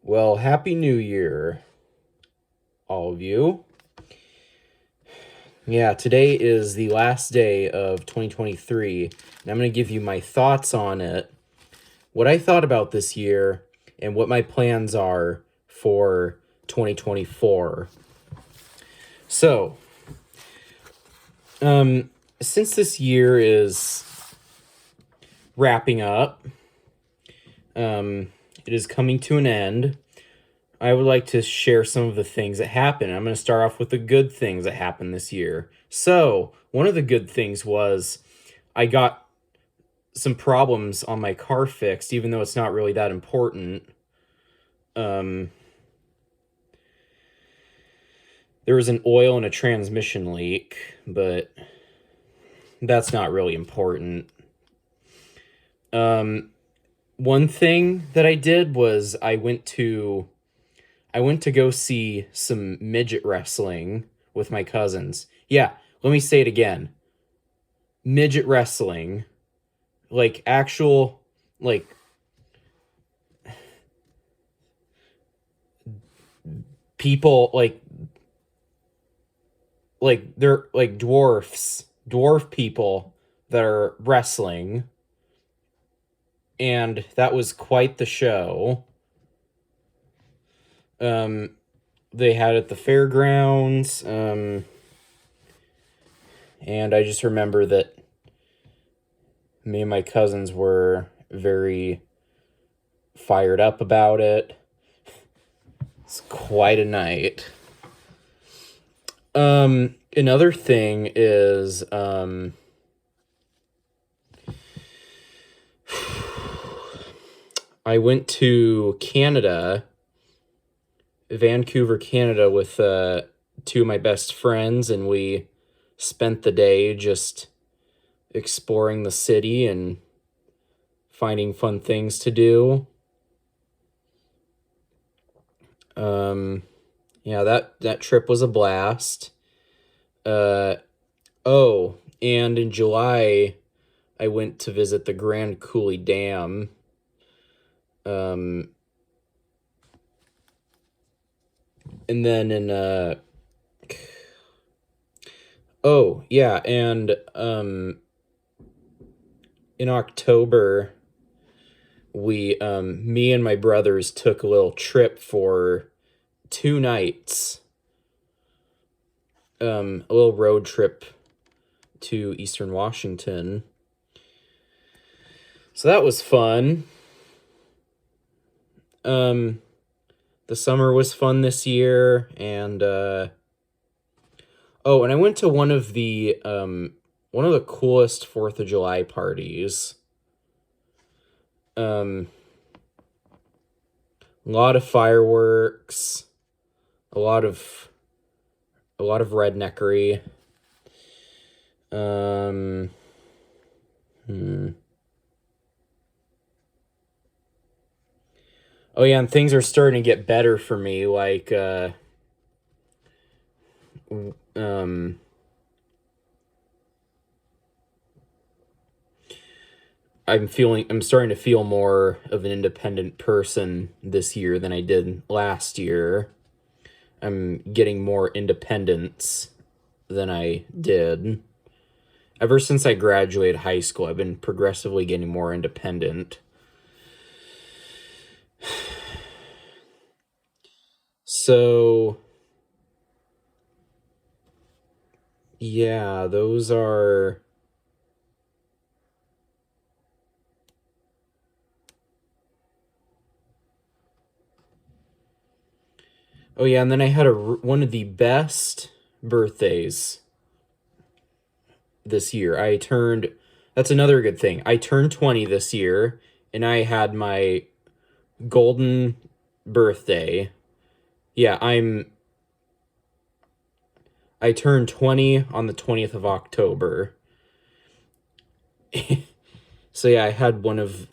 Well, Happy New Year, all of you. Yeah, today is the last day of 2023, and I'm going to give you my thoughts on it, what I thought about this year, and what my plans are for 2024. So, since this year is wrapping up, it is coming to an end. I would like to share some of the things that happened. I'm going to start off with the good things that happened this year. So, one of the good things was I got some problems on my car fixed, even though it's not really that important. Um, there was an oil and a transmission leak, but that's not really important. One thing that I did was I went to go see some midget wrestling with my cousins. Yeah, let me say it again. Midget wrestling. Like actual like people like they're like dwarf people that are wrestling, and that was quite the show. Um they had it at the fairgrounds, and I just remember that me and my cousins were very fired up about it. It's quite a night. Another thing is I went to Canada, Vancouver, Canada, with two of my best friends, and we spent the day just exploring the city and finding fun things to do. Yeah, that trip was a blast. Uh, oh, and in July, I went to visit the Grand Coulee Dam. Um, and then oh yeah, and in October, we me and my brothers took a little trip for 2 nights. A little road trip to Eastern Washington. So that was fun. Um, the summer was fun this year, and oh, and I went to one of the coolest Fourth of July parties. Um, a lot of fireworks, a lot of redneckery. Um, hmm. Oh yeah, and things are starting to get better for me. Like, um, I'm starting to feel more of an independent person this year than I did last year. I'm getting more independence than I did. Ever since I graduated high school, I've been progressively getting more independent. So, yeah, those are. Oh yeah, and then I had one of the best birthdays this year. That's another good thing. I turned 20 this year, and I had my golden birthday. Yeah, I turned 20 on the 20th of October. So yeah, I had one of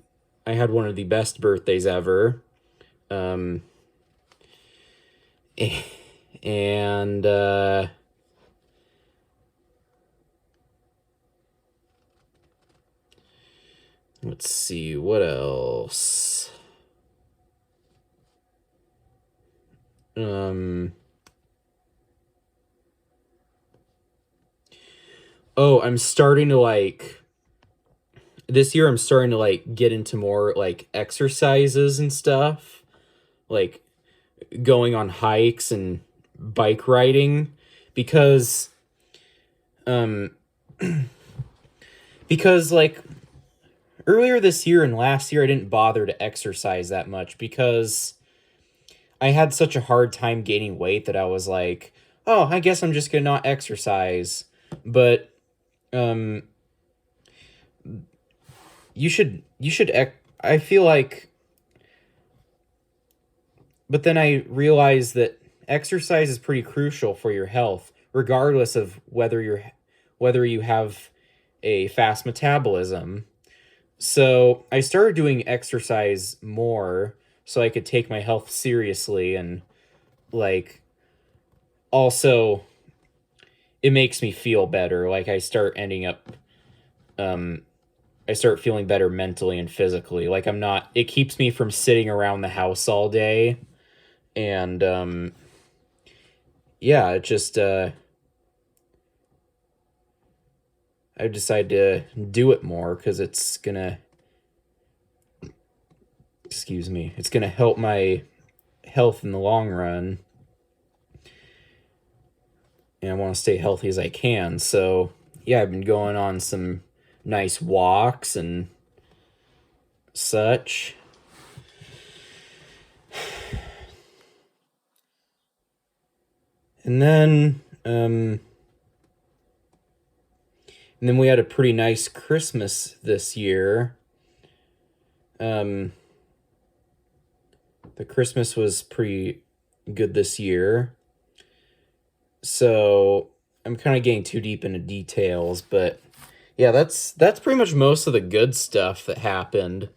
the best birthdays ever. Um and let's see what else. Um, oh, I'm starting to like this year I'm starting to like get into more like exercises and stuff, like going on hikes and bike riding because um because like earlier this year and last year I didn't bother to exercise that much because I had such a hard time gaining weight that I was like, "Oh, I guess I'm just going to not exercise." But um I feel like, but then I realized that exercise is pretty crucial for your health regardless of whether you have a fast metabolism. So I started doing exercise more so I could take my health seriously, and like also it makes me feel better. Like um I start feeling better mentally and physically. Like I'm not it keeps me from sitting around the house all day, and yeah, it just I decided to do it more cuz it's going to excuse me, it's going to help my health in the long run, and I want to stay healthy as I can. So, yeah, I've been going on some nice walks and such. And then we had a pretty nice Christmas this year. Um the Christmas was pretty good this year. So, I'm kind of getting too deep into details, but yeah, that's pretty much most of the good stuff that happened.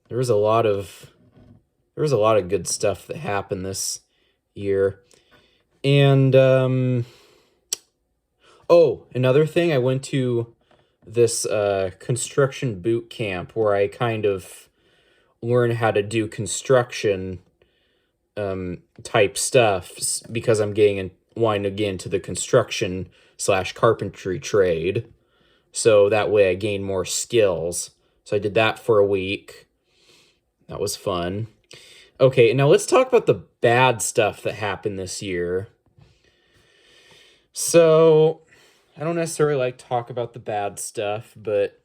There was a lot of there was a lot of good stuff that happened this year. And oh, another thing, I went to this construction boot camp where I kind of learn how to do construction type stuff because I'm getting in wanting to get into the construction slash carpentry trade. So that way I gain more skills. So I did that for a week. That was fun. Okay, now let's talk about the bad stuff that happened this year. So, I don't necessarily like to talk about the bad stuff, but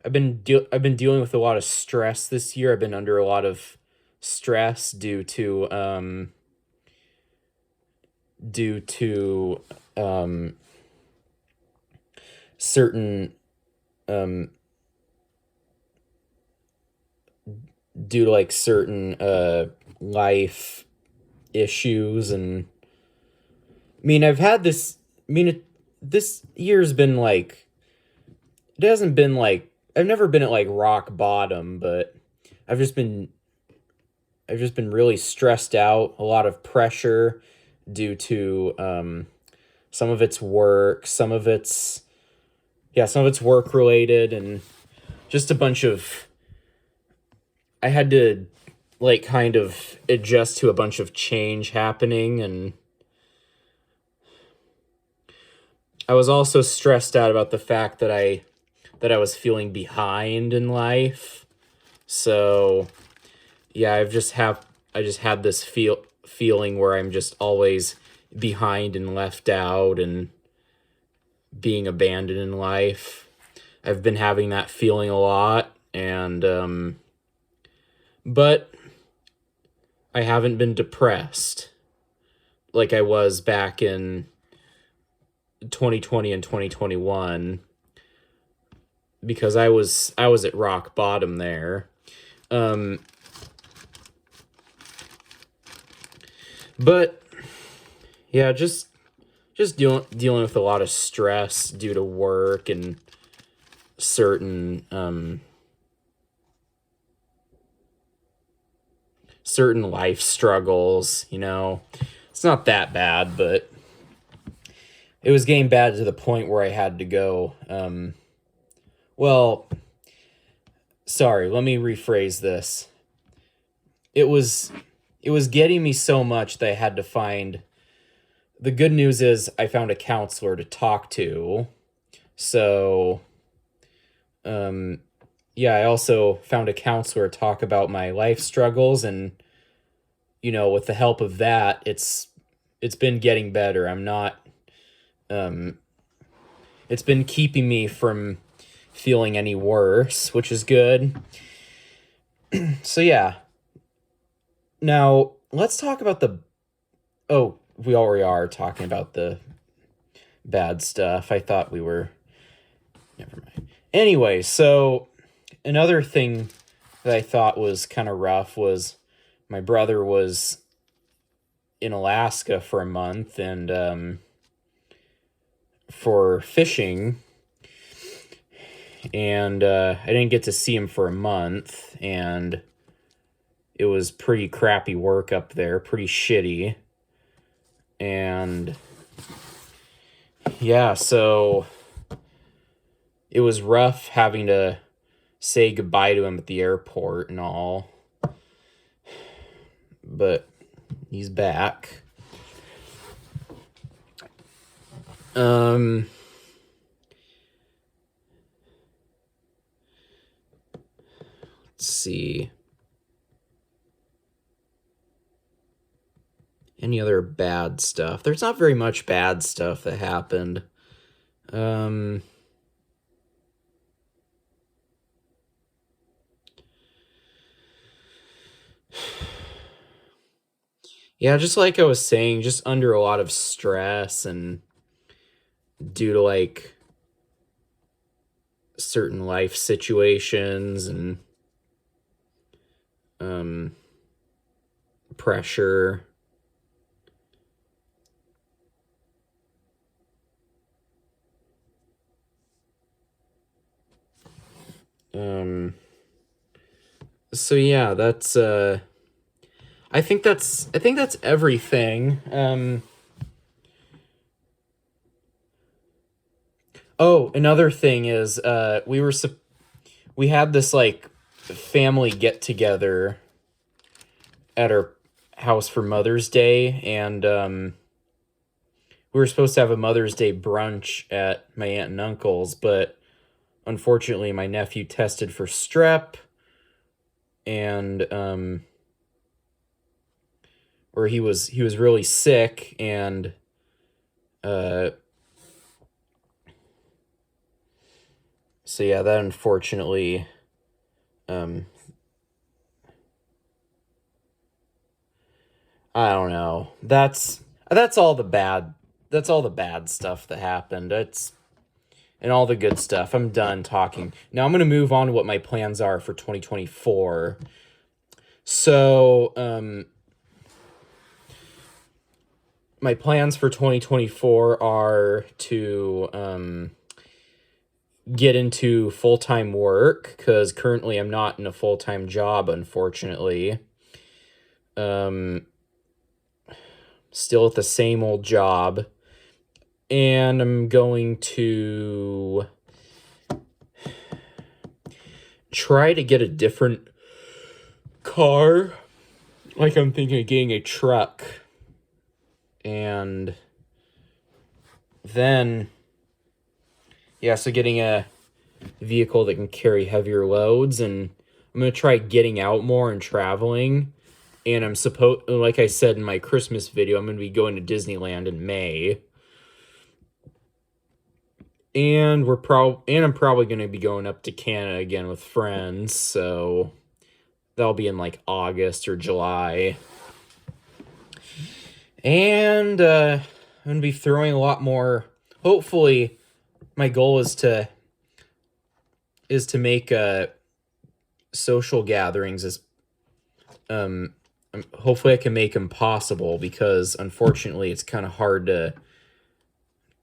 I've been dealing with a lot of stress this year. I've been under a lot of stress due to certain um due to like certain life issues. And I mean, I've had this I mean it, this year's been like it hasn't been like I've never been at like rock bottom, but I've just been I've just been really stressed out, a lot of pressure due to some of it's work, some of it's work related, and just a bunch of I had to like kind of adjust to a bunch of change happening, and I was also stressed out about the fact that I was feeling behind in life. So, yeah, I just had this feeling where I'm just always behind and left out and being abandoned in life. I've been having that feeling a lot, and but I haven't been depressed like I was back in 2020 and 2021 because I was at rock bottom there. Um but yeah, just dealing with a lot of stress due to work and certain certain life struggles, you know. It's not that bad, but it was getting bad to the point where I had to go well, sorry, let me rephrase this. It was it was getting me so much that I had to find. The good news is I found a counselor to talk to. So, yeah, I also found a counselor to talk about my life struggles, and with the help of that, it's been getting better. I'm not um it's been keeping me from feeling any worse, which is good. So yeah. Now, let's talk about the oh, we already are talking about the bad stuff. I thought we were. Never mind. Anyway, so another thing that I thought was kind of rough was my brother was in Alaska for a month, and for fishing, and I didn't get to see him for a month, and it was pretty crappy work up there, pretty shitty. And yeah, so it was rough having to say goodbye to him at the airport and all. But he's back. Let's see. Any other bad stuff? There's not very much bad stuff that happened. Yeah, just like I was saying, just under a lot of stress and due to like certain life situations and pressure. So yeah, that's I think that's everything. Oh, another thing is we had this like family get together at our house for Mother's Day, and we were supposed to have a Mother's Day brunch at my aunt and uncle's, but unfortunately my nephew tested for strep, and or he was really sick, and uh so yeah, that unfortunately um I don't know. That's all the bad that's all the bad stuff that happened. It's and all the good stuff. I'm done talking. Now I'm going to move on to what my plans are for 2024. So, my plans for 2024 are to get into full-time work, because currently I'm not in a full-time job, unfortunately. Still at the same old job. And I'm going to try to get a different car. Like, I'm thinking of getting a truck. And then, yeah, so getting a vehicle that can carry heavier loads, and I'm going to try getting out more and traveling. And like I said in my Christmas video, I'm going to be going to Disneyland in May. And I'm probably going to be going up to Canada again with friends, so that'll be in like August or July. And I'm going to be throwing a lot more. Hopefully, my goal is to make social gatherings as hopefully I can make them possible, because unfortunately it's kind of hard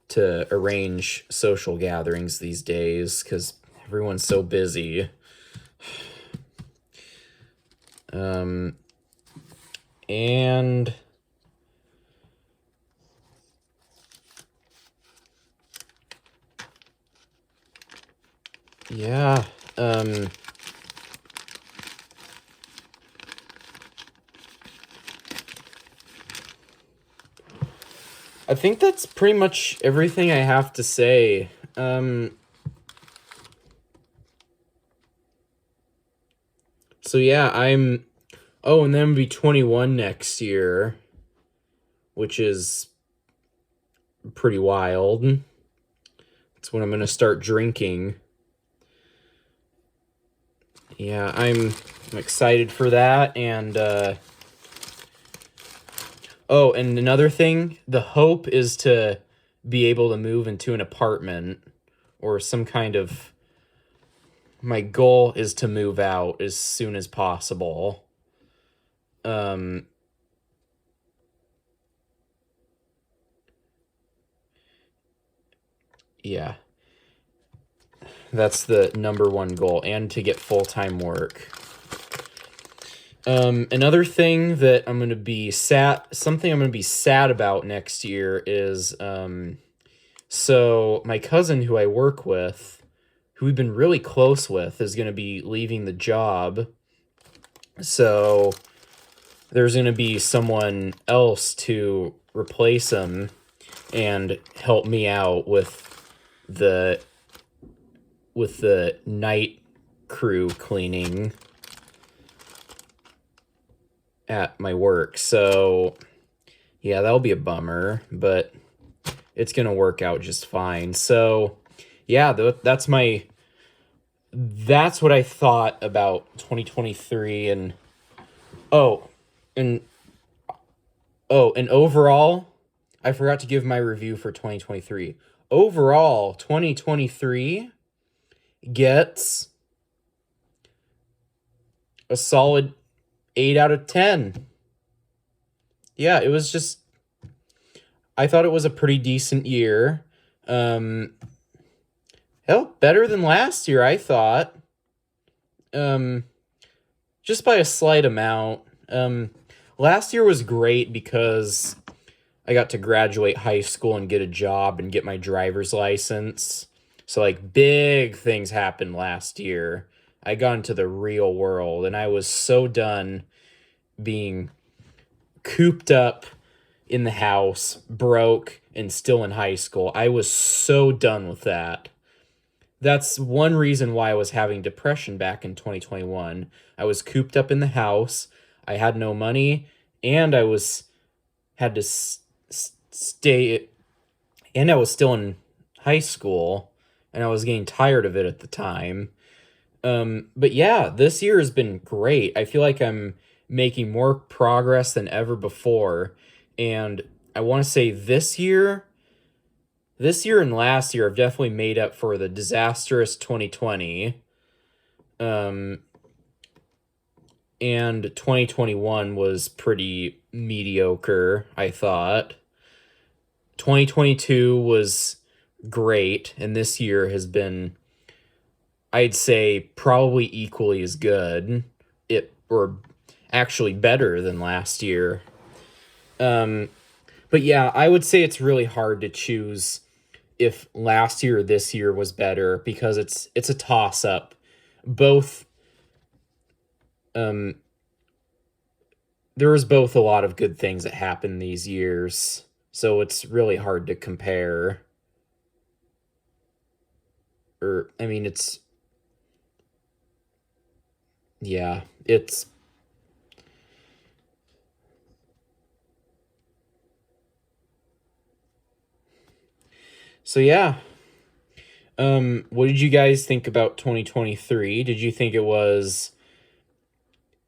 to arrange social gatherings these days because everyone's so busy. And yeah, I think that's pretty much everything I have to say. So yeah, oh, and then I'm gonna be 21 next year, which is pretty wild. It's when I'm gonna start drinking. Yeah, I'm excited for that, and oh, and another thing, the hope is to be able to move into an apartment or some kind of. My goal is to move out as soon as possible. Um, yeah, that's the number one goal, and to get full-time work. Another thing that I'm gonna be something I'm gonna be sad about next year is, so my cousin who I work with, who we've been really close with, is gonna be leaving the job. So there's gonna be someone else to replace him and help me out the with the night crew cleaning at my work. So yeah, that'll be a bummer, but it's gonna work out just fine. So yeah, that's what I thought about 2023. And oh and and overall, I forgot to give my review for 2023. Overall, 2023 gets a solid 8 out of 10. Yeah, it was just, I thought it was a pretty decent year. Hell, better than last year, I thought. Just by a slight amount. Last year was great because I got to graduate high school and get a job and get my driver's license. So, like, big things happened last year. I got into the real world, and I was so done being cooped up in the house, broke, and still in high school. I was so done with that. That's one reason why I was having depression back in 2021. I was cooped up in the house. I had no money, and had to stay, and I was still in high school, and I was getting tired of it at the time. But yeah, this year has been great. I feel like I'm making more progress than ever before, and I want to say this year and last year have definitely made up for the disastrous 2020. And 2021 was pretty mediocre, I thought. 2022 was great, and this year has been, I'd say, probably equally as good. Or actually better than last year. But yeah, I would say it's really hard to choose if last year or this year was better, because it's a toss up. Both um there was both a lot of good things that happened these years. So it's really hard to compare. Or I mean, it's yeah, it's so yeah. What did you guys think about 2023? Did you think it was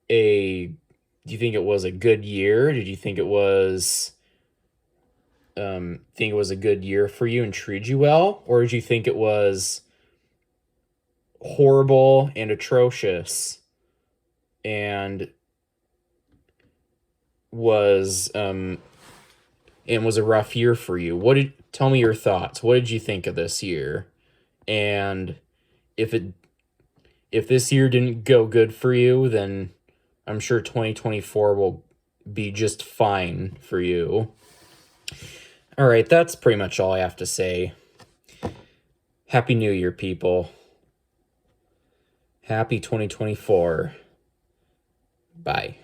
a do you think it was a good year? Did you think it was a good year for you and treated you well? Or did you think it was horrible and atrocious and was a rough year for you? Tell me your thoughts. What did you think of this year? And if it if this year didn't go good for you, then I'm sure 2024 will be just fine for you. All right, that's pretty much all I have to say. Happy New Year, people. Happy 2024. Bye.